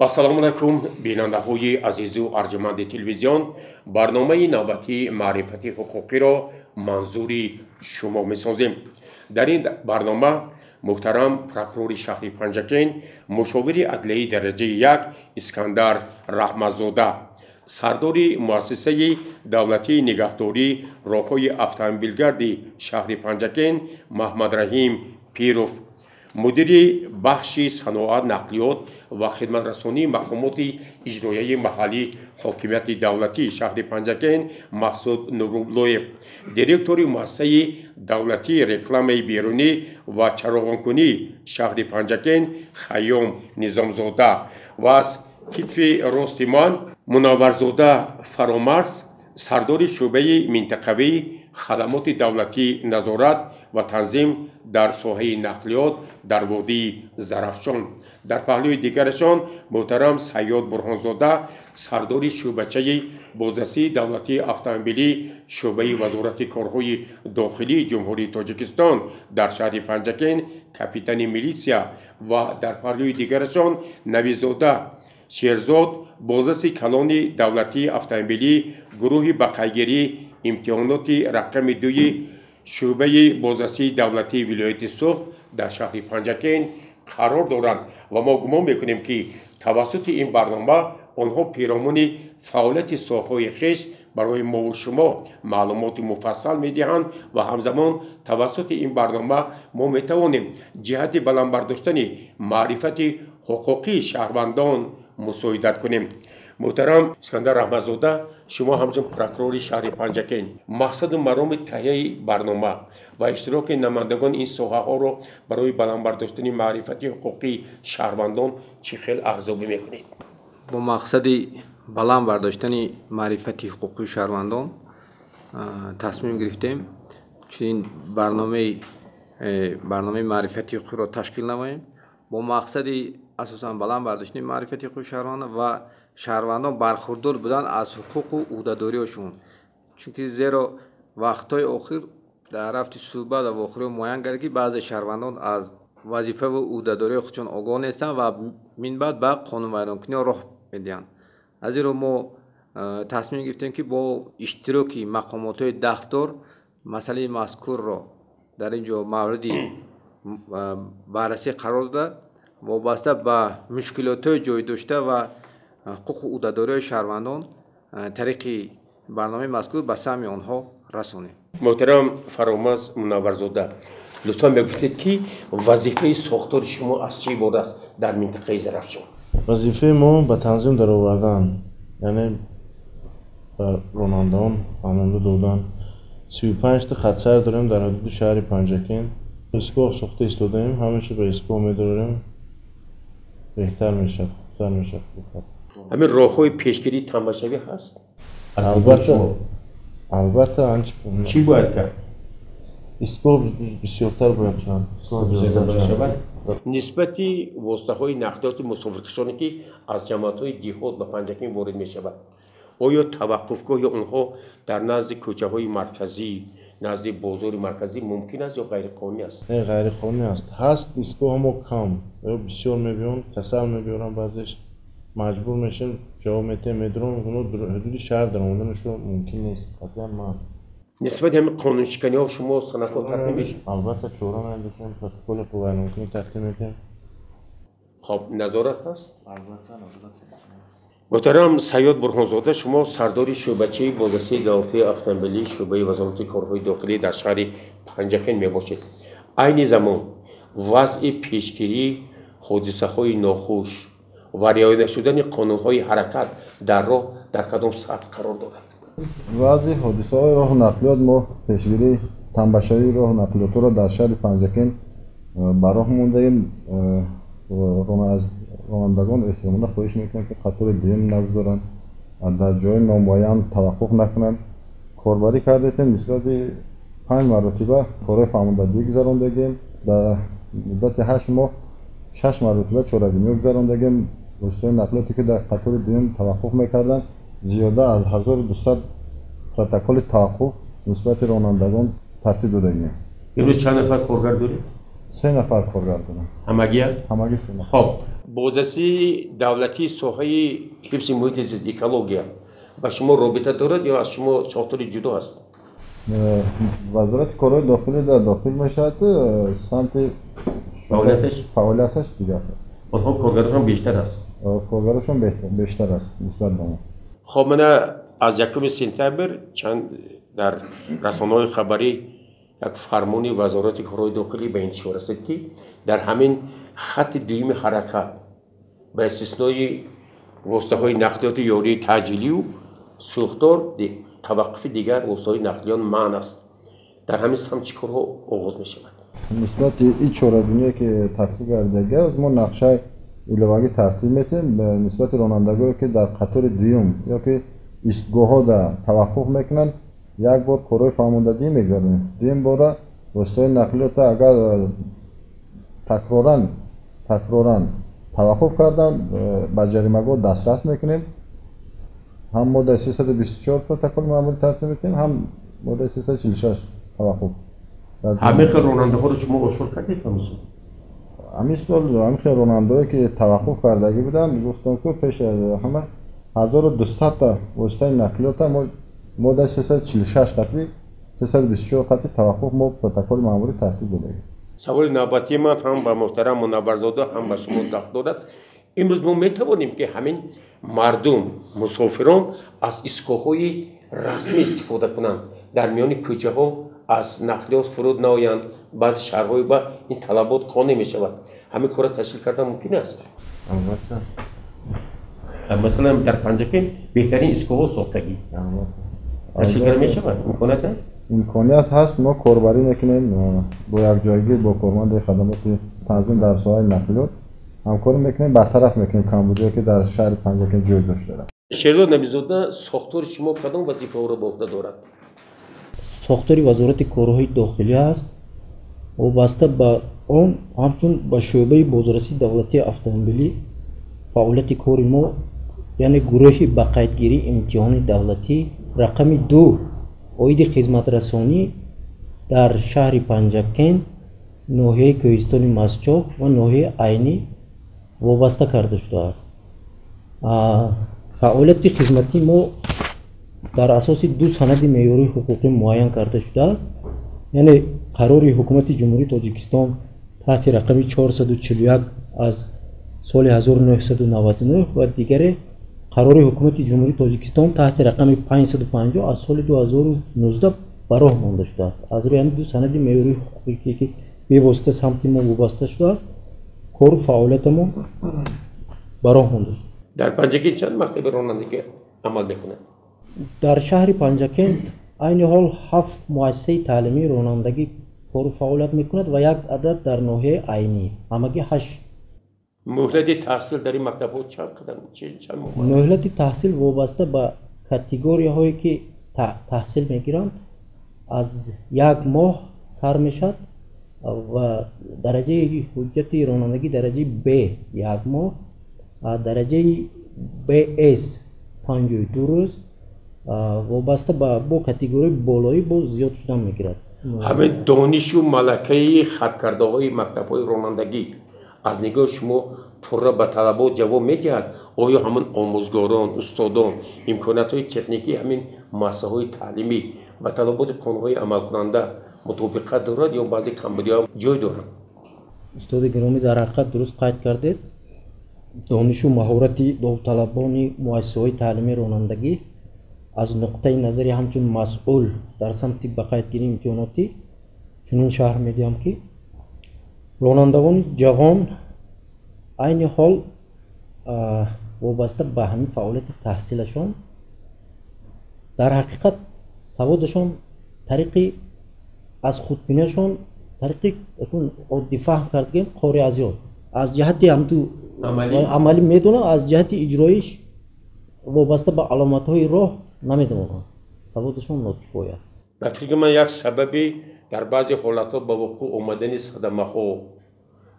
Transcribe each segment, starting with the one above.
ассалому алайкум бинандаҳои азизу арҷуманди телевизион, барномаи навбатии маърифати ҳуқуқиро манзури шумо месозем. дар ин барнома муҳтарам прокурори шаҳри Панҷакен, мушовири адлияи дараҷаи 1 Искандар Раҳматзода, сардори муассисаи давлатии нигаҳдории роҳҳои автомобилгарди шаҳри Панҷакен Маҳмадраҳим Пиров, мудири бахши саноат, нақлиёт ва хидматрасонии мақомоти иҷроияи маҳаллии ҳокимияти давлатии шаҳри Панҷакен Маҳсуд Нуруллоев, директори муассисаи давлатии рекламаи берунӣ ва чароғонкунии шаҳри Панҷакен Хайём Низомзода ва аз китфи рости ман Мунавварзода Фаромарз, сардори шӯъбаи минтақавии хадамоти давлатии назорат ва танзим дар соҳаи нақлиёт дар водии Зарафшон. дар паҳлӯи дигарашон муҳтарам Сайёд Бурҳонзода, сардори шӯъбачаи бозрасии давлатии автомобилӣ шӯъбаи вазорати корҳои дохилии ҷумҳурии Тоҷикистон дар шаҳри Панҷакен, капитани милитсия ва дар паҳлӯи дигарашон Навизода Шерзод, бозраси калони давлатии автомобилӣ гурӯҳи бақайгирии имтиҳоноти рақами 2 шӯъбаи бозрасии давлатии вилояти Суғд дар шаҳри Панҷакен қарор доранд ва мо гумон мекунем ки тавассути ин барнома онҳо пиромони фаъолияти соҳаҳои хеш барои мову шумо маълумоти муфассал медиҳанд ва ҳамзамон тавассути ин барнома мо метавонем ҷиҳати баландбардоштани маърифати ҳуқуқии шаҳрвандон мусоидат кунем. муҳтарам Искандар Раҳматзода, шумо ҳамчун прокурори шаҳри Панҷакен, мақсаду мароми таҳияи барнома ва иштироки намояндагони ин соҳаҳоро барои баландбардоштани маърифати ҳуқуқии шаҳрвандон чӣ хел арзёбӣ мекунед? бо мақсади баланд бардоштани маърифати ҳуқуқии шаҳрвандон тасмим гирифтем чунин барномаи маърифати ҳуқуқиро ташкил намоем бо мақсади асосан баланд бардоштани маърифати ҳуқуқии шаҳрвандон ва шаҳрвандон бархурдор будан аз ҳуқуқу ӯҳдадориҳошон, чунки зеро вақтҳои охир дар рафти суҳбат ва вохӯриҳо муайян гардид ки баъзе шаҳрвандон аз вазифаву ӯҳдадории худшон огоҳ нестанд ва минбаъд ба қонунвайронкуниҳо роҳ медиҳанд. аз зеро мо тасмим гирифтем ки бо иштироки мақомотҳои дахтор масъалаи мазкурро дар ин ҷо мавриди баррасӣ қарор дода, вобаста ба мушкилотҳои ҷойдошта ва ҳуқуқу ӯҳдадориҳои шаҳрвандон тариқи барномаи мазкур ба саҳми онҳо расонем. муҳтарам Фаромарз Мунавварзода, лутфан мегуфтед ки вазифаи сохтори шумо аз чӣ иборат аст дар минтақаи Зарафшон? вазифаи мо ба танзим даровардан, яъне ба ронандаон фаҳмонда додан 35 та хатсайр дорем дар ҳудуди шаҳри Панҷакен. истгоҳ сохта истодаем, ҳамаша ба истгоҳ медорем, беҳтар мешавад, хубтар мешавад. ҳамин роҳҳои пешгирии тамбашавӣ ҳаст? албатта чӣ бояд кард? истгоҳ бисёртар бояд шавад. нисбати воситаҳои нақлиёти мусофиркашоне ки аз ҷамъиятҳои диҳот ба Панҷакен ворид мешавад, оё таваққуфгоҳи онҳо дар назди кӯчаҳои марказӣ, назди бозори марказӣ мумкин аст ё ғайриқонунӣ аст? не, ғайриқонунӣ аст. ҳаст истгоҳ мо кам, ё бисёр мебиён, касал мебиёрам, баъзеш маҷбур мешем ҷавоб метем медрон, оно ҳудуди шаҳр даромаданашон мумкин нест. қатъан ман нисбати ҳамин қонуншиканиҳо шумо санадҳо тақдим мешавад? албатта чора меандикем, протоколи вайронкунӣ тақдим метем. хоб назорат ҳаст? албатта назорат. муҳтарам Сайёд Бурҳонзода, шумо сардори шӯъбачаи бозрасии давлатии автомобилӣ шӯъбаи вазорати корҳои дохилӣ дар шаҳри Панҷакен мебошед. айни замон вазъи пешгирии ҳодисаҳои нохуш ва риоя нашудани қонунҳои ҳаракат дар роҳ дар кадом сатҳ қарор дорад? вазъи ҳодисаҳои роҳу нақлиёт мо пешгирии тамбашавии роҳу нақлиётро дар шаҳри Панҷакен ба роҳ мондаем. аз ронандагон эҳтиёмона хоҳиш мекунем ки қатори дуюм нагузоранд, дар ҷои номуайян таваққуф накунанд. корбарӣ кардем, нисбати 5 маротиба корҳои фаҳмондагӣ гузарондагем, дар муддати 8 моҳ 6 маротиба чорабиниҳо гузарондагем. воситаҳои нақлиёте ки дар қатори дуюм таваққуф мекарданд, зиёда аз 1200 протоколи таваққуф нисбати ронандагон тартиб додагем. имрӯз чанд нафар коргар доред? 3 нафар коргар дорам. ҳамагӣ? ҳамагӣ 3 нафар. хоб, بازرسی دولتی ساحه حفظ محیط زیست اکولوژیا با شما رابطه دارد یا از شما ساختاری جدا است؟ وزارت کارهای داخلی در داخل میشد سمت فعالیتش دیگر آنها کارگرشان بیشتر است. کارگرشان بیشتر است نسبت به ما. خب من از 1 سپتامبر چند در رسانه‌های خبری یک فرمانی وزارت کارهای داخلی به انتشار رسید که در همین خط دویم حرکت به استثنای واسطه‌های نقلیات یاری تجلیلی و سوختار توقف دیگر واسطه‌های نقلیان منع است. در همین سمت چیکارها آغاز می شود؟ نسبت این چهارگونه‌ای که تصدیق کرده است ما نقشه ایلواگی ترتیب میتیم به نسبت رانندگانی که در قطار دوم یا که ایستگاه‌ها در توقف میکنن یک بار کارهای فرماندهی میگذاریم. دوم بار واسطه‌های نقلیات اگر تکرارا توقف کردن به جریمه‌ها دسترس میکنیم. هم ماده 324 پروتکل معمولی ترتیب میکنیم هم ماده 346 توقف. همه خیلی راننده‌ها رو شما اشاره کردید همین خیلی راننده‌هایی که توقف کردگی بودن گفتم که پیش همه 1200 تا واسطه نقلیات ما ماده 346 قطعی 324 قطعی توقف ما پروتکل معمولی ترتیب دادیم. سوال نوبتی من هم به محترم منورزاده هم به شما داخل دادد. امروز ما میتوانیم که همین مردم مسافران از ایستگاه‌های رسمی استفاده کنند در میان کوچه ها از نقلیات فرود نآیند بعض شهرهای با این طلبات قانع می شود همین کار تشکیل کردن ممکن است. مثلا در پنجکین بهترین ایستگاه ساختگی تشکیل می شود امکانات است؟ امکانات هست. ما کاربری میکنیم با یک جایگیر با کارمند خدمات تنظیم در ساحه نقلیات همکاری میکنیم برطرف میکنیم کمبودی که در شهر پنجکین جای داشته دارد. شهرزاد نبی‌زاده ساختار شما کدام وظیفه ها را به عهده دارد؟ ساختاری وزارت کارهای داخلی است وابسته به آن همچون به شعبه بازرسی دولتی автомобили فعالیت کار ما یعنی گروه به قیدگیری امتحان دولتی رقم 2 عاید خدمت رسانی در شهر پنجکین ناحیه کوهستان مسجد و ناحیه عینی وابسته کرده شده است. فعالیت خدمتی ما در اساس 2 سند معیاری حقوقی معین کرده شده است. یعنی قرار حکومت جمهوری تاجیکستان تحت رقم 441 از سال 1999 و دیگر قرار حکومت جمهوری تاجیکستان تحت رقم 550 از سال 2019 براه مانده شده است. از روی همین 2 سند معیاری حقوقی که به واسطه سمت ما وابسته شده است کار و فعالیت ما براه مانده شده. در پنجکین چند مکتب رانندگی عمل میکنند؟ در شهر پنجکین عین حال 7 مؤسسه تعلیمی رانندگی کار و فعالیت میکند و 1 عدد در ناحیه عینی همگی 8. مهلت تحصیل در این مکتب ها چند ماه؟ مهلت تحصیل وابسته به کاتگوری هایی که تحصیل میگیرند از 1 ماه سر میشد و درجه حجت رانندگی درجه B 1 ماه درجه BS 52 روز وابسته با کاتگوری بالایی با زیاد شدن میگیرد. همه دانش و ملکه خط کرده های مکتب های رانندگی از نگاه شما پورا به طلبات جواب میدهد؟ آیا همون آموزگاران، استادان، امکانات های تکنیکی همین مؤسسه های تعلیمی و طلبات قانون‌های عمل کننده مطابقت دارد یا بعضی کمبودی‌ها جای دارند؟ استاد گرامی در حقیقت درست قید کردید. دانش و مهارت داوطلبان مؤسسه های تعلیمی رانندگی از نقطه نظری همچون مسئول در سمت بقایتگیری امتحاناتی چنین شرح میدیم که رانندگان جوان عین حال وابسته به همین فعالیت تحصیلشان در حقیقت سوادشان طریقی از خودبینیشان طریقی عادی فهم کردگی قاری از یاد از جهت هم تو عملی میدونن از جهت اجرایش وابسته به علامت های راه نمیدونن سوادشون ناکفایه است. به فکر من یک سببی در بعضی حالتها با وقوع آمدن صدمه ها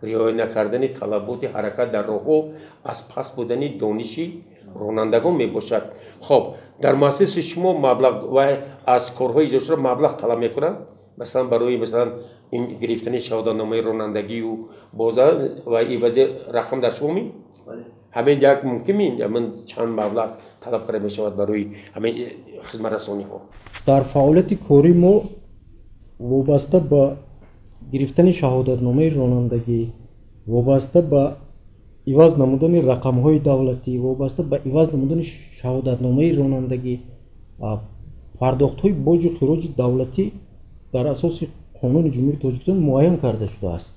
رعایت نکردن طلبات حرکت در راه‌ها از پس بودن دانشی رانندگان میباشد. خب در مؤسسه شما مبلغ و از کارهای اجرا شده مبلغ طلب میکنند مثلا برای مثلا این گرفتن شهادتنامه رانندگی و بازار و عوض رقم در شما می همین یک ممکنه من چند مبلغ طلب کرده می شود برای همین خدمت رسانی ها. در فعالیت کاری ما وابسته به گرفتن شهادتنامه رانندگی، وابسته به عوض نمودن رقم‌های دولتی، وابسته به عوض نمودن شهادتنامه رانندگی، پرداخت‌های باج و خراج دولتی در اساس قانون جمهوری تاجیکستان معین کرده شده است.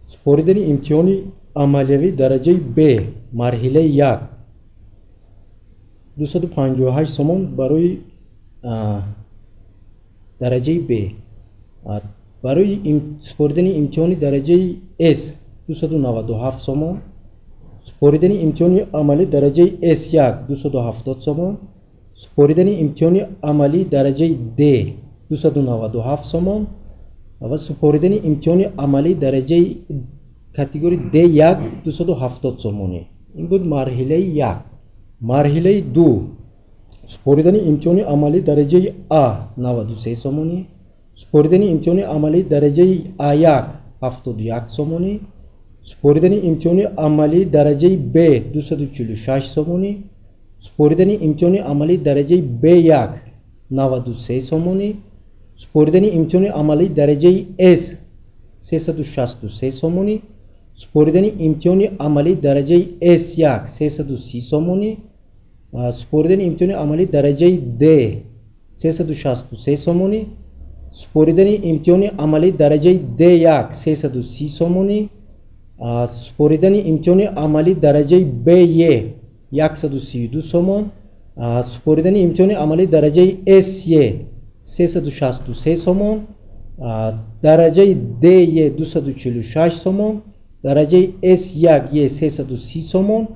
سپاریدن امتحان عملیوی درجه ب مرحله 1 258 سوم برای درجه ب، برای سپاریدن امتحان درجه S 297 سوم، سپاریدن امتحان عملی درجه S1 270 سوم، سپاریدن امتحان عملی درجه D 297 سوم و سپاریدن امتحان عملی درجه کاتگوری D1 270 سومانی. این بود مرحله 1. مرحله 2 سپاریدن امتحان عملی درجه A 93 سومانی، سپاریدن امتحان عملی درجه A1 71 سومانی، سپاریدن امتحان عملی درجه B 246 سومانی، سپاریدن امتحان عملی درجه B1 93 سومانی، سپاریدن امتحان عملی درجه S 363 سومانی، سپاریدن امتحان عملی درجه S1 330 سومانی، سپاریدن امتحان عملی درجه D 363 سومانی، سپاریدن امتحان عملی درجه D1 330 سومانی، سپاریدن امتحان عملی درجه B1 132 سومن، سپاریدن امتحان عملی درجه S1 363 سومن، درجه D 246 سومن، درجه S1 330 سومن،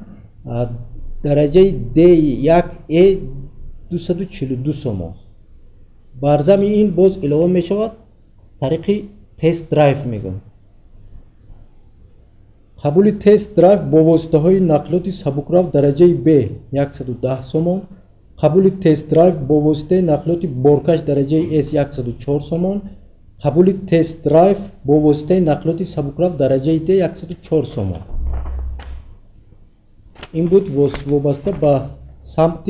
درجه D1 242 سومن. بر ضمن این باز علاوه می شود طریق تست درایو میگم. قبول تست درایو با واسطه های نقلات سبکرو درجه B 110 سومن، قبول تست درایو با واسطه نقلات بارکش درجه S 104 سومن، قبول تست درایو با واسطه نقلات سبکرو درجه D 104 سومن. این بود وابسته به سمت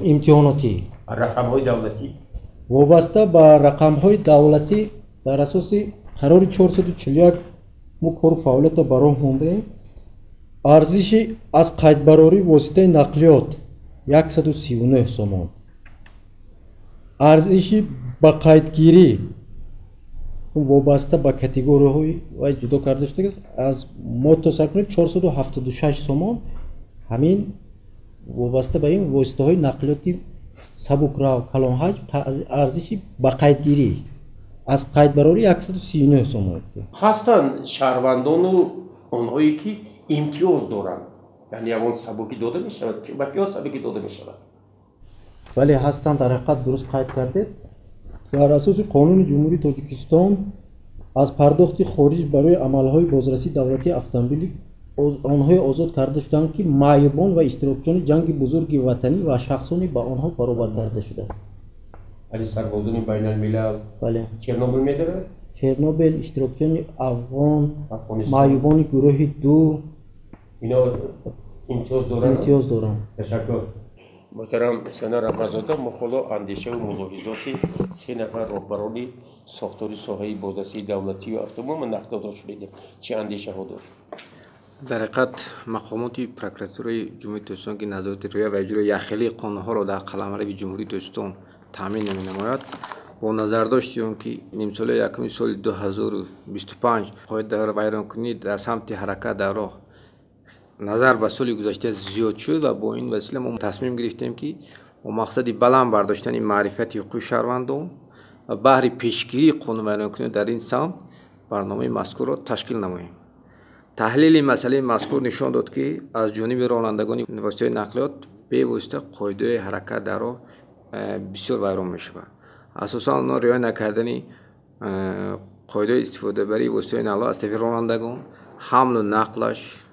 امتحاناتی. رقم‌های دولتی وابسته به رقم‌های دولتی در اساس قرار 441 ما کار فعالیت براه مونده. ارزش از قیدبراری واسطه نقلیات 139 سومن، ارزش به قیدگیری وابسته به کاتگوری‌های و جدا کرده شده از موتورسیکل 476 سومن. همین وابسته به این واسطه های نقلیاتی سبکرو کلان حجم ارزش به قیدگیری از قیدبراری 139 سومن هستند. شهروندان و آنهایی که امتیاز دارند، یعنی اون سبکی داده می شود که با سبکی داده می شود. ولی هستند در حقیقت درست قید کرده. در اساس قانون جمهوری تاجیکستان از پرداخت خارج برای عملهای بازرسی دولتی اتومبیلی آنهای آزاد کرده شدند که معیوبان و اشتراکچیان جنگ بزرگ وطنی و شخصانی با آنها برابر کرده شده. علی سربازان بین الملل بله. چرنوبیل می‌داره؟ چرنوبیل، اشتراکچیان افغان، معیوبان گروه 2 اینا امتیاز دارن؟ امتیاز دارن. تشکر. محترم حسین رحمت‌زاده مخالا اندیشه و ملاحظات 3 نفر راهبران ساختاری ساحه بازرسی دولتی و اتومبیل نقد شدید. چه اندیشه ها دارید؟ در حقیقت مقامات پروکراتوری جمهوری تاجیکستان که نظارت رعایت و اجرای یخلی قانون‌ها را در قلمرو جمهوری تاجیکستان تامین نمی‌نماید، با نظر داشتی اون که نیم سال یکم سال 2025 قاعده ویرانکنی در سمت حرکت در راه نظر به سال گذشته زیاد شد و با این وسیله ما تصمیم گرفتیم که با مقصد بلند برداشتن معرفت حقوق شهروندان و بهر پیشگیری قانون ویرانکنی در این سمت برنامه مذکور را تشکیل نماییم. تحلیل مسئله مذکور نشان داد که از جانب رانندگان وسیله نقلیات به واسطه قاعده حرکت در راه بسیار ویران می شود. اساسا آنها رعایت نکردن قاعده استفاده بری وسیله نقلیات از طرف رانندگان، حمل و نقلش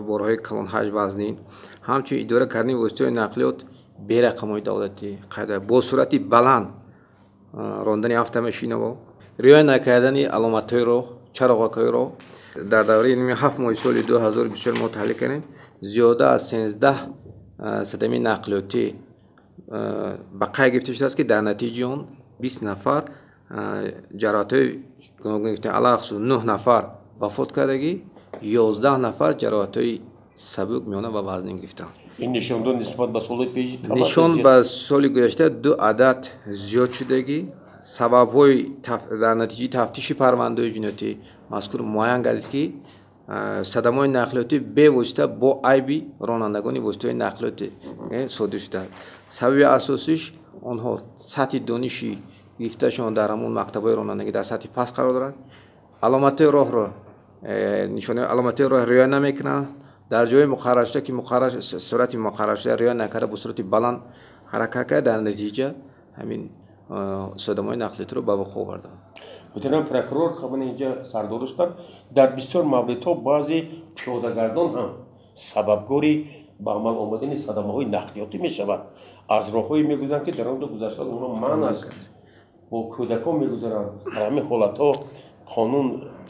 بارهای کلان حجم وزنین، همچنین اداره کردن وسیله نقلیات به رقم‌های دولتی قاعده با سرعت بلند راندن اتومبیل و رعایت نکردن علامت‌های راه чароғакҳоиро дар давраи 7 моҳи соли 2024 мо таҳлил кардем. зиёда аз 13 садами нақлиётӣ ба қайд гирифта шудааст ки дар натиҷаи он 20 нафар ҷароҳатҳои гуногун гирифтанд. алахусус 9 нафар вафот кардагӣ, 11 нафар ҷароҳатҳои сабук миёна ва вазнин гирифтанд. ин нишондод нисбат ба соли пеш нишон ба соли гузашта 2 адад зиёд шудагӣ. сабабҳои дар натиҷаи тафтиши парвандаҳои ҷиноятӣ мазкур муайян гардид ки садамаҳои нақлиётӣ бевосита бо айби ронандагони воситаҳои нақлиётӣ содир шудааст. сабаби асосиш онҳо сатҳи дониши гирифташон дар ҳамон мактабҳои ронандагӣ дар сатҳи паст қарор дорад. аломатҳои роҳро нишонаҳои аломатҳои роҳ риоя намекунанд. дар ҷои муқарраршуда ки сурати муқарраршуда риоя накарда бо сурати баланд ҳаракат кард, дар натиҷа ҳамин содамаҳои нақлиётиро ба вуқӯъ оварданд. муҳтарам прокурор хабани инҷа сардориштанд дар бисёр мавридҳо баъзе пиёдагардон ҳам сабабгори ба амал омадани садамаҳои нақлиётӣ мешаванд. аз роҳҳое мегузаранд ки дар онҷо гузашта онҳо манъ аст, бо кӯдакон мегузаранд. дар ҳамин ҳолатҳо қонун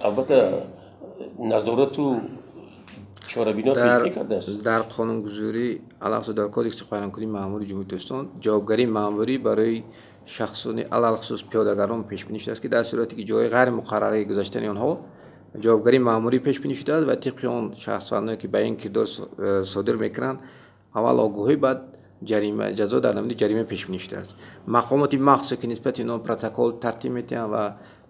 албатта назорату чорабинот пеш мекардааст. дар қонунгузорӣ алахусус дар кодекси қайранкунии маъмурии ҷумҳурии Tojikiston ҷавобгарии маъмурӣ барои шахсони алахусус пиёдагардон пешбинӣ шудааст ки дар сурате ки ҷои ғайри муқаррараи гузаштани онҳо ҷавобгарии маъмурӣ пешбинӣ шудааст ва тибқи он шахсвандое ки ба ин кирдор содир мекунанд аввал огоҳӣ баъд ҷарима ҷазо дар намуди ҷарима пешбинӣ шудааст. мақомоти махсусе ки нисбати он протокол тартиб метиҳанд ва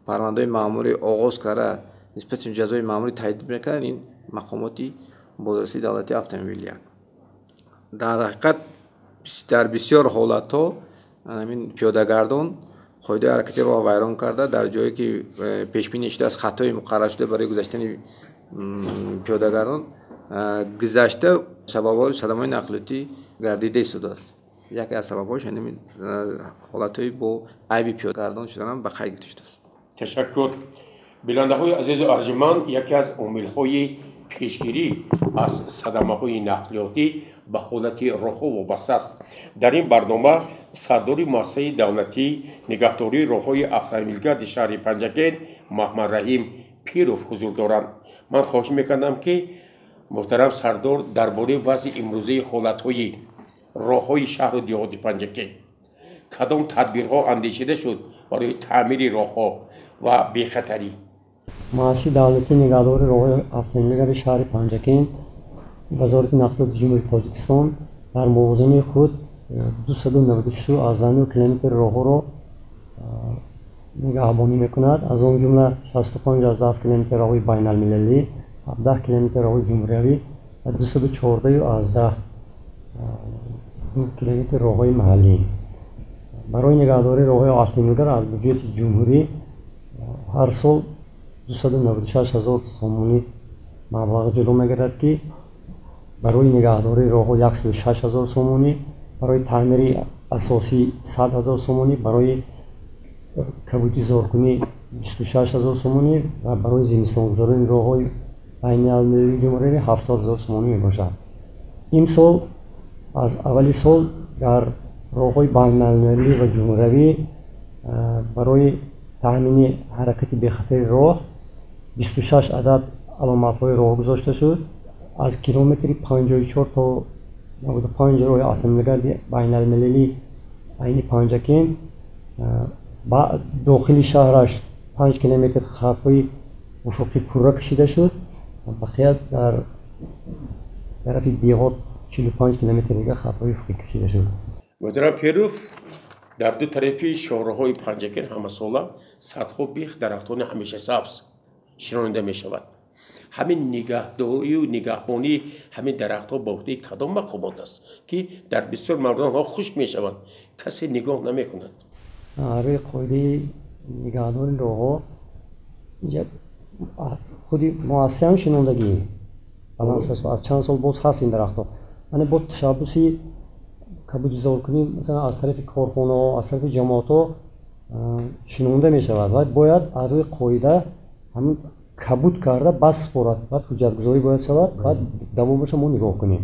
парвандаҳои маъмурӣ оғоз карда нисбати ҷазои маъмурӣ таъйин мекарданд, ин мақомоти бозрасии давлати автомобилият. дар ҳақиқат дар бисёр ҳолатҳо ҳамин пиёдагардон қоидаи ҳаракати роҳ вайрон карда дар ҷое ки пешбинӣ шудааст хатои муқарраршуда барои гузаштани пиёдагардон гузашта сабабҳои садамаҳои нақлиётӣ гардида истодааст. яке аз сабабҳош ҳамин ҳолатҳои бо айби пиёдагардон шуданам ба қайд гирифта шудааст. ташаккур. бинандаҳои азизу арҷуманд, яке аз омилҳои пешгирӣ аз садамаҳои нақлиётӣ ба ҳолати роҳҳо вобаста аст. дар ин барнома сардори муассисаи давлатӣ нигаҳдории роҳҳои автомобилгарди шаҳри Панҷакен Маҳмадраҳим Пиров ҳузур доранд. ман хоҳиш мекардам ки муҳтарам сардор дар бораи вазъи имрӯзаи ҳолатҳои роҳҳои шаҳру диҳоти Панҷакен кадом тадбирҳо андешида шуд барои таъмири роҳҳо ва бехатарӣ? муассисаи давлатии нигаҳдори роҳҳои автомобилгари шаҳри Панҷакен вазорати нақлиёти ҷумҳурии Тоҷикистон дар мувозинаи худ 296 километри роҳҳоро нигаҳбонӣ мекунад. аз он ҷумла 65 километри роҳҳои байналмилалӣ, 17 километри роҳҳои ҷумҳуриявӣ ва 214 километри роҳҳои маҳаллӣ. барои нигаҳдории роҳҳои автомобилгар аз буҷети ҷумҳурӣ ҳар сол 296 000 сомонӣ маблағ ҷудо мегардад ки барои нигаҳдории роҳҳо 106 000 сомонӣ, барои таъмири асосӣ 100 000 сомонӣ, барои кабудизоркунӣ 26 000 сомонӣ ва барои зимистонгузории роҳҳои байналмилалии ҷумҳуриявӣ 70 000 сомонӣ мебошад. имсол аз аввали сол дар роҳҳои байналмилалӣ ва ҷумҳуриявӣ барои таъмини ҳаракати бехатари роҳ 26 адад аломатҳои роҳ гузошта шуд. аз километри 54 то 95 роҳи автомобилгарди байналмилалӣ айни Панҷакен ба дохили шаҳраш 5 километр хатҳои уфуқӣ пурра кашида шуд. бақия дар тарафи деҳот 45 километр дига хатҳои уфуқӣ кашида шуд. муҳтарам Пиров, дар ду тарафи шоҳраҳои Панҷакен ҳамасола садҳо бех дарахтони ҳамешасабз шинонида мешавад. ҳамин нигаҳдорию нигаҳбонии ҳамин дарахтҳо ба ӯҳдаи кадом мақомот аст ки дар бисёр мавридҳо онҳо хушк мешаванд, касе нигоҳ намекунад? рӯи қоидаи нигаҳдори роҳҳо худи муассиса ҳам шинондагӣ балансас аз чанд сол боз ҳаст ин дарахтҳо. яъне бо ташаббуси кабудизоркунӣ масалан аз тарафи корхонаҳо, аз тарафи ҷамоатҳо шинонда мешавад ва бояд аз рӯи қоида ҳамин кабуд карда баъд спорад, баъд ҳуҷҷатгузорӣ бояд шавад, баъд давомаша мо нигоҳ кунем.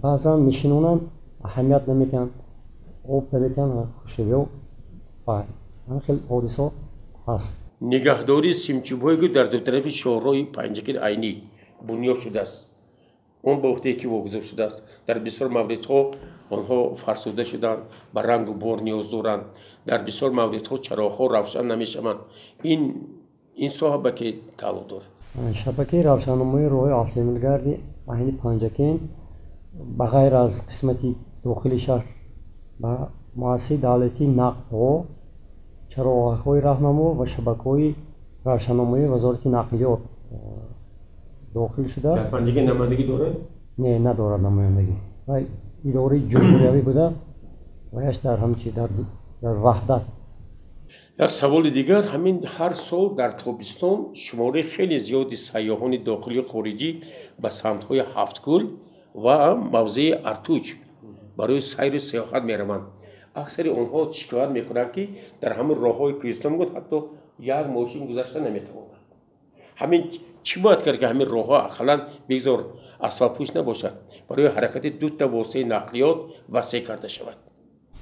баъзан мешинонанд, аҳамият наметиҳанд, об наметиҳанд, хушшавиҳо хеле ҳодисаҳо ҳаст. نگهداری سیمچوب‌هایی که در دو طرف شاهراه پنجکین عینی بنیاد شده است اون به عهده کی واگذار شده است در بسیار موردها آنها فرسوده شدند به رنگ و بار نیاز دارند در بسیار موردها چراغ‌ها روشن نمی‌شوند این ساحه به که تعلق دارد شبکه روشنایی راه آفریملگرد عین پنجکین بغیر از قسمتی داخلی شهر و مؤسسه دولتی نقل چراغ‌های راهنما و شبکه‌های روشنایی وزارت نقلیات داخل شده. در پنجکین نمایندگی دارد؟ نه ندارد نمایندگی. و اداره جمهوری بوده و یش در همچی در وحدت. یک سوال دیگر همین هر سال در تابستان شماره خیلی زیادی سیاحان داخلی و خارجی به سمت‌های هفت‌گل و موضع ارتوچ برای سیر و سیاحت می‌روند. اکثر آنها شکایت می‌کنند که در همین راه‌های کوهستان بود حتی یک ماشین گذشته نمی‌تواند. همین چی باید کرد که همین راه‌ها اقلاً بگذار اسفالت پوش نباشد برای حرکت دو تا واسطه نقلیات وسیع کرده شود.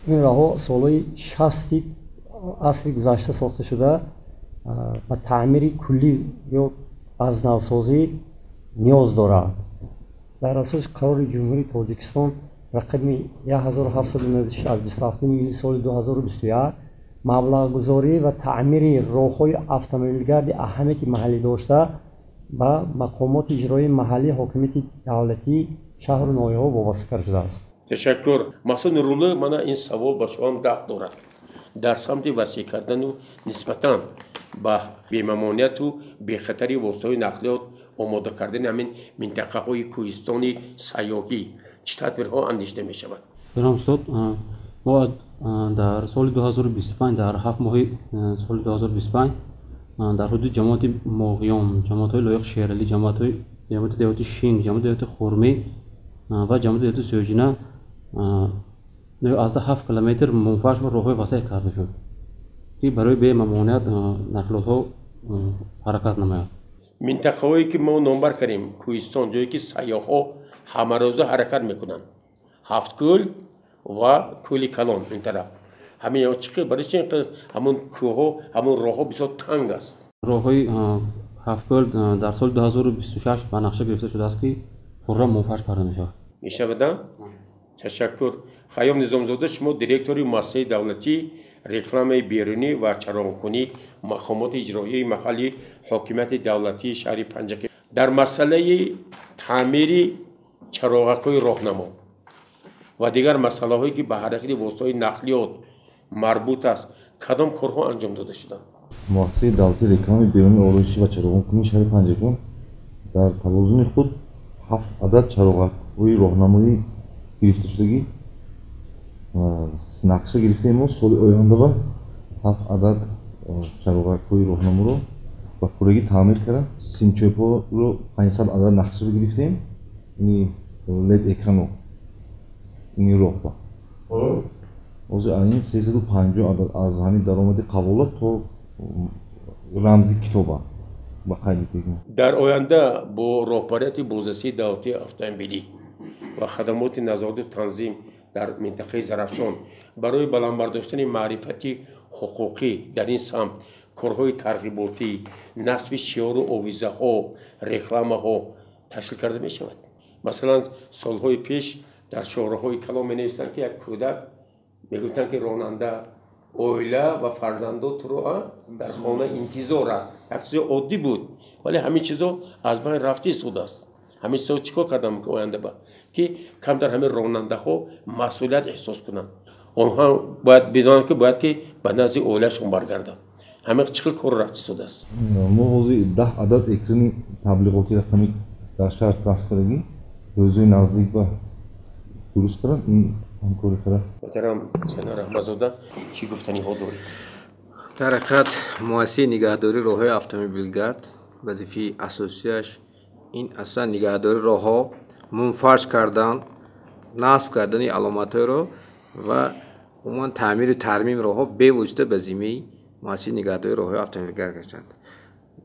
این راه‌ها سال‌های 60 عصر گذشته ساخته شده و تعمیر کلی یا از نوسازی نیاز دارد. در اساس قرار جمهوری تاجیکستان رقم 1796 از 27 میلی سال 2021 مبلغ گذاری و تعمیر راه‌های اتومبیلگرد اهمیت محلی داشته با مقامات اجرایی محلی حاکمیت دولتی شهر و ناحیه‌ها وابسته شده است. تشکر. مسئول نورولا من این سوال با شما دارد. در سمت وسیع کردن و نسبتاً به بی‌ممانعیت و بی‌خطری واسطه‌های نقلیات آماده کردن همین منطقه‌های کوهستانی سیاحی چه تدبیرها اندیشیده می‌شود؟ جناب استاد ما در سال 2025 در 7 ماه سال 2025 در حدود جماعت ماغیان، جماعت‌های لایق شیرالی، جماعت دیوت شین، جماعت دیوت خرمی و جماعت دیوت سوجینا از 7 کیلومتر منفعش با راه‌های وسیع کرده شد که برای به ممانعت نقلات‌ها حرکت نماید. منطقه‌هایی که ما نامبر کردیم کوهستان جایی که سیاح‌ها همه روزه حرکت می‌کنند هفت‌گل و کولی کلان این طرف همین یا چیکه برای چی همون کوه‌ها همون راه‌ها بسیار تنگ است. راه‌های هفت‌گل در سال 2026 به نقشه گرفته شده است که پورا منفعش کرده می‌شود. می‌شود؟ تشکر. خیام نظامزاده شما دیرکتوری مؤسسه دولتی رکلام بیرونی و چراغ‌کنی مقامات اجرایی محلی حاکمیت دولتی شهر پنجکین در مسئله تعمیر چراغ‌های راهنما و دیگر مسائلی که به حرکت واسطه‌های نقلیات مربوط است کدام کارها انجام داده شدند؟ مؤسسه دولتی رکلام بیرونی آرایشی و چراغ‌کنی شهر پنجکین در توازن خود 7 عدد چراغ‌های راهنمایی گرفته شدگی نقشه گرفته ما سال آینده با 7 عدد چراغ‌های راهنما رو با پورگی تعمیر کردن. سیمچوب‌ها رو 500 عدد نقشه رو گرفتیم. این لید اکران این راه با. از این 350 عدد از همین درآمد قبولات تا رمزی کتابا با خیلی دیگه. در آینده با راهبریت بازرسی دولتی اتومبیلی و خدمات نظارت و تنظیم در منطقه زرافشان برای بلند برداشتن معرفتی حقوقی در این سمت کارهای ترغیباتی نصب شعار و آویزه‌ها رکلام‌ها تشکیل کرده می شود. مثلا سالهای پیش در شعارهای کلام می نویسند که یک کودک میگفتند که راننده اویله و فرزندان تو رو در خانه انتظار است. یک چیز عادی بود ولی همین چیزا از بین رفته شده است. همین چیزا چیکار کردم که آینده با که کم در همین راننده ها مسئولیت احساس کنند. آنها باید بدانند که باید که به نزد اویلهشون برگردند. همین چیکار کار رفته شده است. ما حاضر 10 عدد اکرانی تبلیغاتی رقمی در شهر ترانسفرگی روزی نزدیک به درست کردن این همکاری کرد. محترم جناب رحمت‌زاده چی گفتنی ها دارید؟ در حقیقت مؤسسه نگهداری راه‌های اتومبیلگرد وظیفه اساسیش این اصلا نگهداری راه‌ها منفعش کردن نصب کردن علامت‌ها رو و عموما تعمیر و ترمیم راه‌ها به واسطه به ذمه مؤسسه نگهداری راه‌های اتومبیلگرد هستند.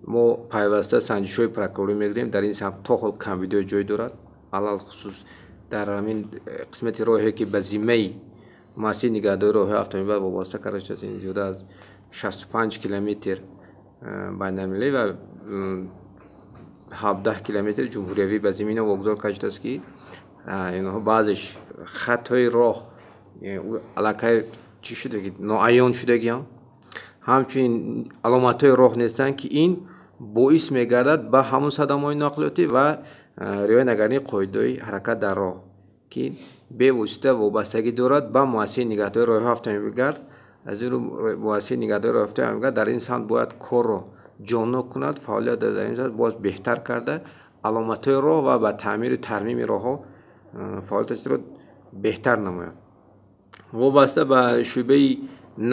ما پیوسته سنجش‌های پرکاری می‌گیریم در این سمت تا خود کمبودی جای دارد علل خصوص در همین قسمت راهی که به ذمه مؤسسه نگهداری راه‌های اتومبیل وابسته کرده است این زیاده از 65 کیلومتر байналмилалӣ ва 17 километр ҷумҳуриявӣ ба замина вогузор карда шудааст ки инҳо баъзеш хатҳои роҳ аллакай чӣ шудаги ноаён шудагиам, ҳамчунин аломатҳои роҳ нестанд ки ин боис мегардад ба ҳамон садамҳои нақлиётӣ ва риоя накардани қоидаҳои ҳаракат дар роҳ ки бевосита вобастагӣ дорад ба муассисаи нигаҳдории роҳҳои автомобилгард. аз ин рӯ муассисаи нигаҳдории роҳҳои автомобилгард дар ин самт бояд корро ҷонок кунад, фаъолият дар ин самт бояд беҳтар карда аломатҳои роҳ ва ба таъмиру тармими роҳҳо фаъолиятро беҳтар намояд. вобаста ба шӯъбаи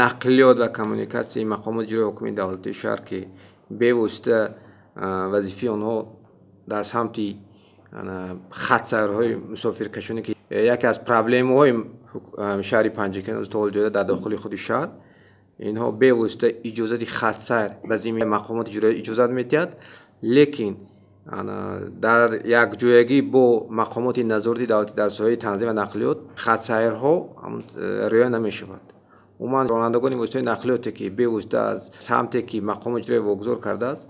нақлиёт ва коммуникатсияи мақомоти иҷрои ҳокимияти давлатии шаҳр ки бевосита вазифаи онҳо дар самти хатсайрҳои мусофиркашонӣ ки яке аз проблемаҳои шаҳри Панҷакен то ҳол ҷойда дар дохили худи шаҳр, инҳо бевосита иҷозати хатсайр ба замини мақомоти иҷроӣ иҷозат метиҳад, лекин дар якҷоягӣ бо мақомоти назорати давлатӣ дар соҳаи танзим ва нақлиёт хатсайрҳо риоя намешавад. умуман ронандагони воситаҳои нақлиёте ки бевосита аз самте ки мақомоти иҷроӣ вогузор кардааст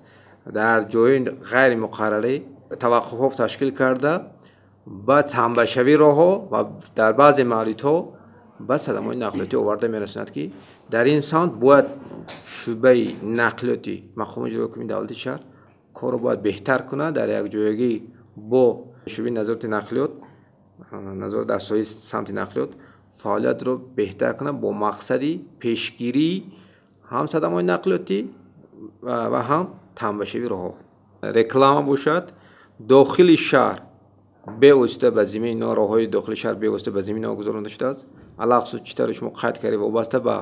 дар ҷойҳои ғайримуқаррарӣ таваққуфҳо ташкил карда ба тамбашавии роҳҳо ва дар баъзе мавридҳо ба садамҳои нақлиётӣ оварда мерасонад ки дар ин самт бояд шӯъбаи нақлиёти мақомоти иҷрои ҳокимияти давлатии шаҳр корро бояд беҳтар кунад, дар якҷоягӣ бо шӯъбаи назорати нақлиёт назорат дар соҳаи самти нақлиёт фаъолиятро беҳтар кунад бо мақсади пешгирии ҳам садамҳои нақлиётӣ ва ҳам тамбашавии роҳҳо. реклама бошад дохили шаҳр бевосита ба замини но роҳҳои дохили шаҳр бевосита ба замини гузаронда шудааст. алахсус читаро шумо қайд кардед вобаста ба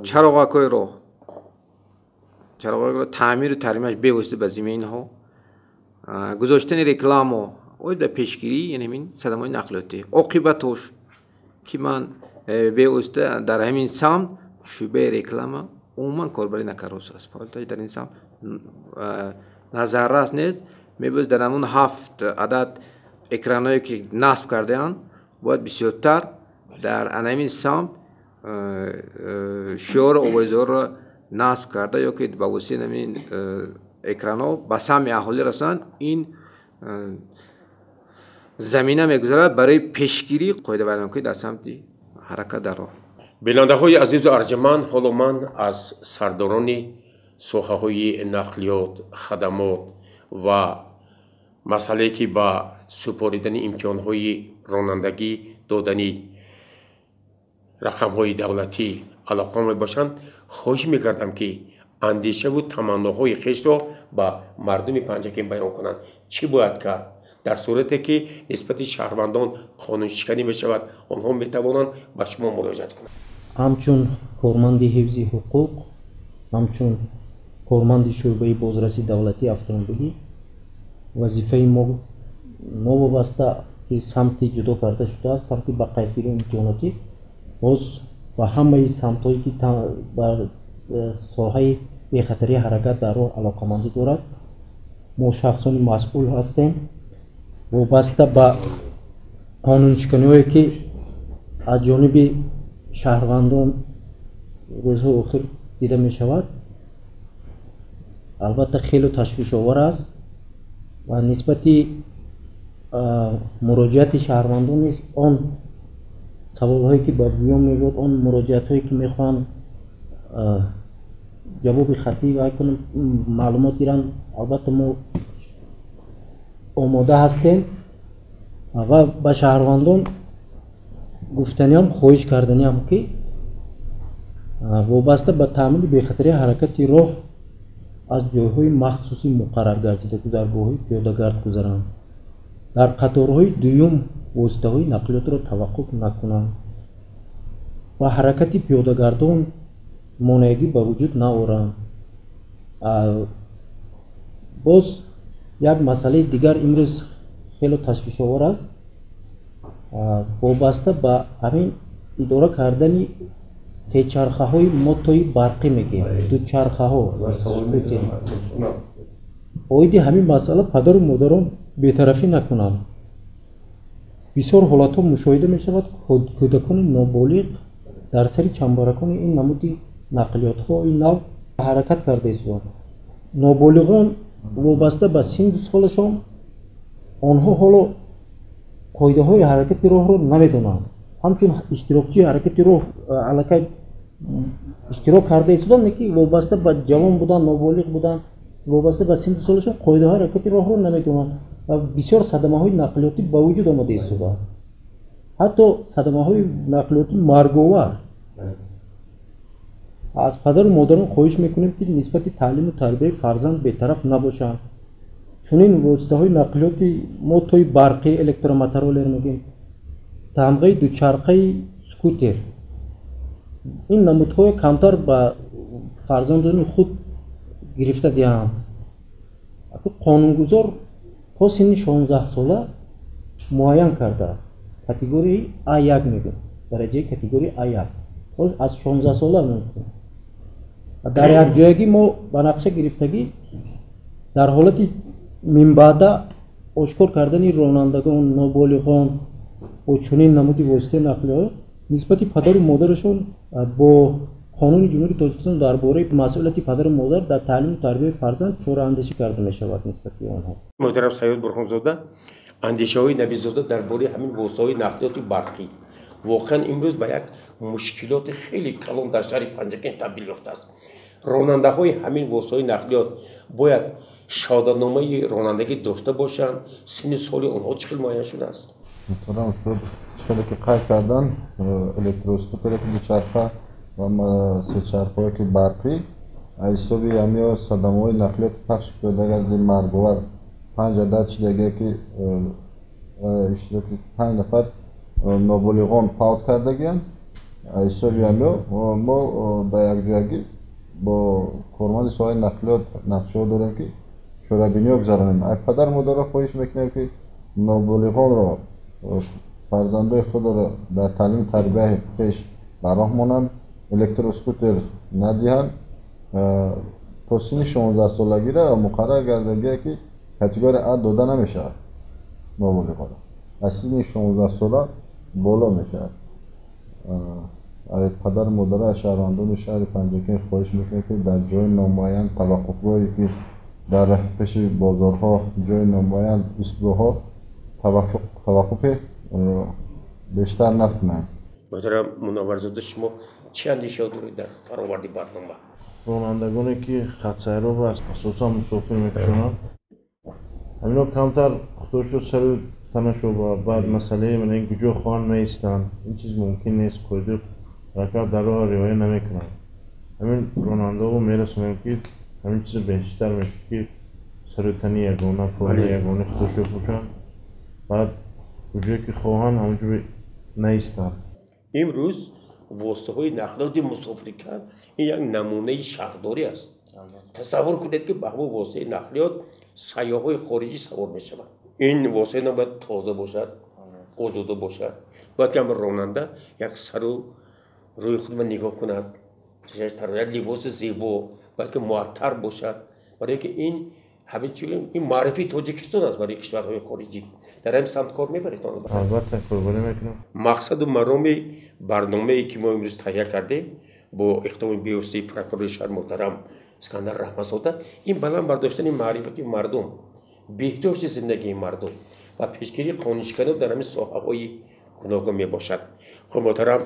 чароғакҳои роҳ таъмиру тармимаш бевосита ба заминҳо гузоштани реклама оид ба пешгирӣ яъне ҳамин садамҳои нақлиётӣ. оқибатош ки ман бевосита дар ҳамин самт шӯъбаи реклама умуман корбарӣ накардааст. фаъолияташ дар ин самт назаррас нест. мебояд дар ҳамон 7 адад экранҳое ки насб кардаанд бояд бисёртар дар ҳамин самт шиёру овозиҳоро насб карда ё ки ба воситаи ҳамин экранҳо ба самъи аҳолӣ расонанд. ин замина мегузарад барои пешгирии қоидавайронакунӣ дар самти ҳаракат дар роҳ. бинандаҳои азизу арҷаманд, ҳоло ман аз сардорони соҳаҳои нақлиёт, хадамот ва масъалае ки ба супоридани имтиҳонҳои ронандагӣ додани рақамҳои давлатӣ алоқаманд мебошанд хоҳиш мекардам ки андешаву таманноҳои хешро ба мардуми Панҷакен баён кунанд. чӣ бояд кард дар сурате ки нисбати шаҳрвандон қонуншиканӣ мешавад, онҳо метавонанд ба шумо муроҷиат кунанд? ҳамчун корманди ҳифзи ҳуқуқ, ҳамчун корманди шӯъбаи бозрасии давлатии автомобилӣ вазифаи мо новобаста ки самти ҷудо карда шудааст, самти ба қайдгирии имтиҳонотӣ боз ба ҳамаи самтҳое ки бар соҳаи бехатарии ҳаракат дар роҳ алоқамандӣ дорад, мо шахсони масъул ҳастем вобаста ба қонуншиканиҳое ки аз ҷониби шаҳрвандон рӯзҳои охир дида мешавад. албатта хеле ташвишовар аст ва нисбати муроҷиати шаҳрвандон нест он саволҳое ки ба биён меояд, он муроҷиатҳое ки мехоҳанд ҷавоби хатӣ вай кунанд, маълумот гиранд. албатта мо омода ҳастем ва ба шаҳрвандон гуфтаниам хоҳиш карданиам ки вобаста ба таъмини бехатарии ҳаракати роҳ аз ҷойҳои махсуси муқаррар гардида гузаргоҳҳои пиёдагард гузаранд, дар қаторҳои дуюм воситаҳои нақлиётро таваққуф накунанд ва ҳаракати пиёдагардон монеагӣ ба вуҷуд наоранд. боз як масъалаи дигар имрӯз хеле ташвишовар аст вобаста ба ҳамин идора кардани сечархаҳои мотои барқӣ мегӯем, дучархаҳо оиди ҳамин масъала падару модарон бетарафӣ накунанд. бисёр ҳолатҳо мушоҳида мешавад кӯдакони ноболиғ дар сари чамбаракони ин намуди нақлиётҳои нав ҳаракат карда истод. Ноболиғон вобаста ба синни солашон онҳо ҳоло қоидаҳои ҳаракати роҳро намедонанд. ҳамчун иштирокчии ҳаракати роҳ аллакай иштирок карда истоданд, ки вобаста ба ҷавон будан, ноболиғ будан, вобаста ба синни солашон қоидаҳои ҳаракати роҳро намедонанд ва бисёр садамаҳои нақлиётӣ ба вуҷуд омада истодааст. ҳатто садамаҳои нақлиётӣ марговар. аз падару модарон хоҳиш мекунем, ки нисбати таълиму тарбияи фарзанд бетараф набошанд. чунин воситаҳои нақлиёти мо тои барқӣ, электромоторолер мегӯем, тамғаи дучарқаи скутер, ин намудҳои камтар ба фарзандони худ гирифта диҳанд. қонунгузор то синни 16 сола муайян кардааст. категорияи А1 мегӯем, дараҷаи категорияи А1 аз 16 сола мумкин. дар якҷоягӣ мо ба нақша гирифтагӣ дар ҳолати минбаъда ошкор кардани ронандагон, ноболиғон бо чунин намуди воситаи нақлиёт нисбати падару модарашон бо қонуни ҷумҳурии Тоҷикистон дар бораи масъулияти падару модар дар таълиму тарбияи фарзанд чораандешӣ карда мешавад нисбати онҳо. муҳтарам Саёд Бурхонзода, андешаҳои Навизода дар бораи ҳамин воситаҳои нақлиёти барқӣ воқеан имрӯз ба як мушкилоти хеле калон дар шаҳри Панҷакен табдил ёфтааст. ронандаҳои ҳамин воситаҳои нақлиёт бояд шаҳодатномаи ронандагӣ дошта бошанд. синни соли онҳо чӣ хел муайян шудааст? муҳтарам устод, чиқаде ки қайд кардан электроскутере ки дучарха ва сечархое ки барқӣ аз ҳисоби ҳамио садамаҳои нақлиёт пахш кардагади марговар 5 адад шудагие ки иштироки 5 нафар ноболиғон фавт кардагиянд. аз ҳисоби ҳамио мо ба якҷоягӣ бо корманди соҳаи нақлиёт нақшаҳо дорем ки чорабиниҳо гузаронем. аз падар модарро хоҳиш мекунем ки ноболиғонро фарзандои худро дар таълиму тарбияи хеш ба роҳ монанд, электроскутер надиҳанд. то синни 16 солагиро муқаррар гардагие ки категория А дода намешавад ноболиғон, аз синни 16 сола боло мешавад. падару модаро аз шаҳрвандони шаҳри Панҷакен хоҳиш мекунем ки дар ҷои номуайян таваққуфгоҳе ки дар пеши бозорҳо, ҷои номуайян истгоҳҳо таваққуфе бештар накунанд. муҳтарам Мунавварзода, шумо чӣ андешаҳо доред дар фароварди барнома? ронандагоне ки хатсайроб аст, асосан мусофир мекушонанд, ҳамино камтар худошро сару танашо ва баъд масъалаи ин куҷо хоҳанд наистанд, ин чиз мумкин нест, қоидаи ҳаракат дар роҳ риоя намекунанд. ҳамин ронандаҳо мерасонем ки ҳамин чиз бештар мешуд ки сарутани ягона, формаи ягона худошро пӯшанд, баъд куҷое ки хоҳанд ҳамонҷо наистанд. имрӯз воситаҳои нақлиёти мусофиркан ин як намунаи шаҳрдорӣ аст. тасаввур кунед ки ба ҳамон воситаи нақлиёт сайёҳои хориҷӣ савор мешаванд. ин воситаи набояд тоза бошад, озода бошад. бояд ки ҳамин ронанда як сару рӯи худро нигоҳ кунад, як либоси зебо, бояд ки муаттар бошад, барое ки ин ин маърифи Тоҷикистон аст барои кишварҳои хориҷӣ. дар ҳамин самт кор мебаред? албатта корбарӣ мекунам. мақсаду мароми барномае ки мо имрӯз таҳия кардем бо иқдоми бевоситаи прокурори шаҳр муҳтарам Искандар Раҳматзода, ин баланд бардоштани маърифати мардум, беҳтиёҷи зиндагии мардум ва пешгирии қонуншиканӣ дар ҳамин соҳаҳои гуногун мебошад. хуб муҳтарам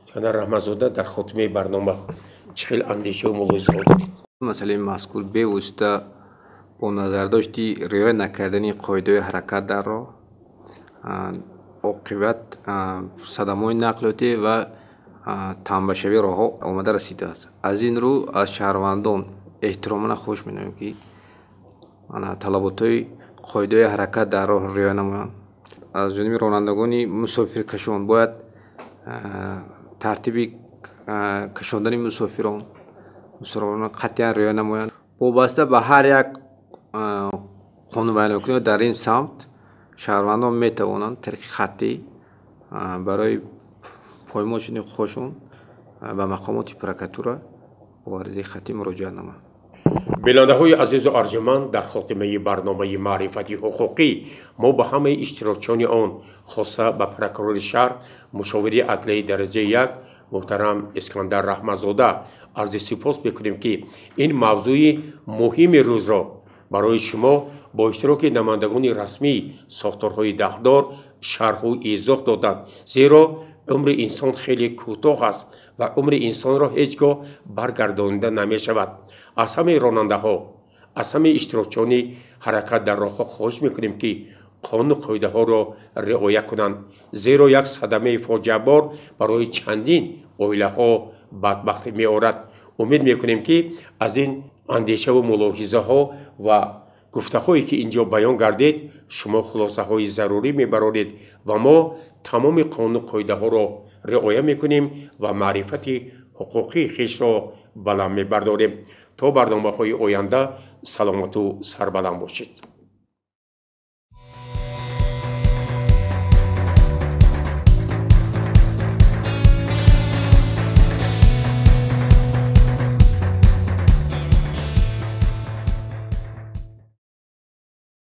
Искандар Раҳматзода, дар хотимаи барнома чӣ хел андешаҳо мулоҳизаҳо доред? масъалаи мазкур бевосита бо назардошти риоя накардани қоидаҳои ҳаракат дар роҳ оқибат садамаҳои нақлиётӣ ва тамбашавии роҳҳо омада расидааст. аз ин рӯ аз шаҳрвандон эҳтиромона хоҳиш менамем ки талаботҳои қоидаҳои ҳаракат дар роҳ риоя намоянд. аз ҷониби ронандагони мусофиркашон бояд тартиби кашондани мусофирон қатъиян риоя намоянд. вобаста ба ҳар як қонунбайанокунӣ дар ин самт шаҳрвандон метавонанд тариқи хаттӣ барои поймол шудани худошон ба мақомоти прокуратура бо аризаи хаттӣ муроҷиат намоянд. بیننده های عزیز و ارجمند، در خاتمه برنامه معرفتی حقوقی ما به همه اشتراکچیان آن، خاصه به پروکرور شهر مشاور عدلیه درجه 1 محترم اسکندر رحمتزاده عرض سپاس میکنیم که این موضوع مهم روز را برای شما با اشتراک نمایندگان رسمی ساختارهای دهدار شرح و ایضاح دادند، زیرا عمر انسان خیلی کوتاه است و عمر انسان را هیچگاه برگردانده نمی شود. از همه راننده ها، از همه اشتراکچیان حرکت در راه ها خواهش میکنیم که قانون و قاعده ها را رعایت کنند، زیرا یک صدمه فاجعه بار برای چندین عائله ها بدبختی می آورد. امید میکنیم که از این اندیشه و ملاحظه ها و گفته هایی که اینجا بیان گردید شما خلاصه های ضروری میبرید و ما تمام قانون و قاعده ها را رعایت میکنیم و معرفت حقوقی خیش را بلند میبرداریم. تا برنامه های آینده سلامت و سربلند باشید.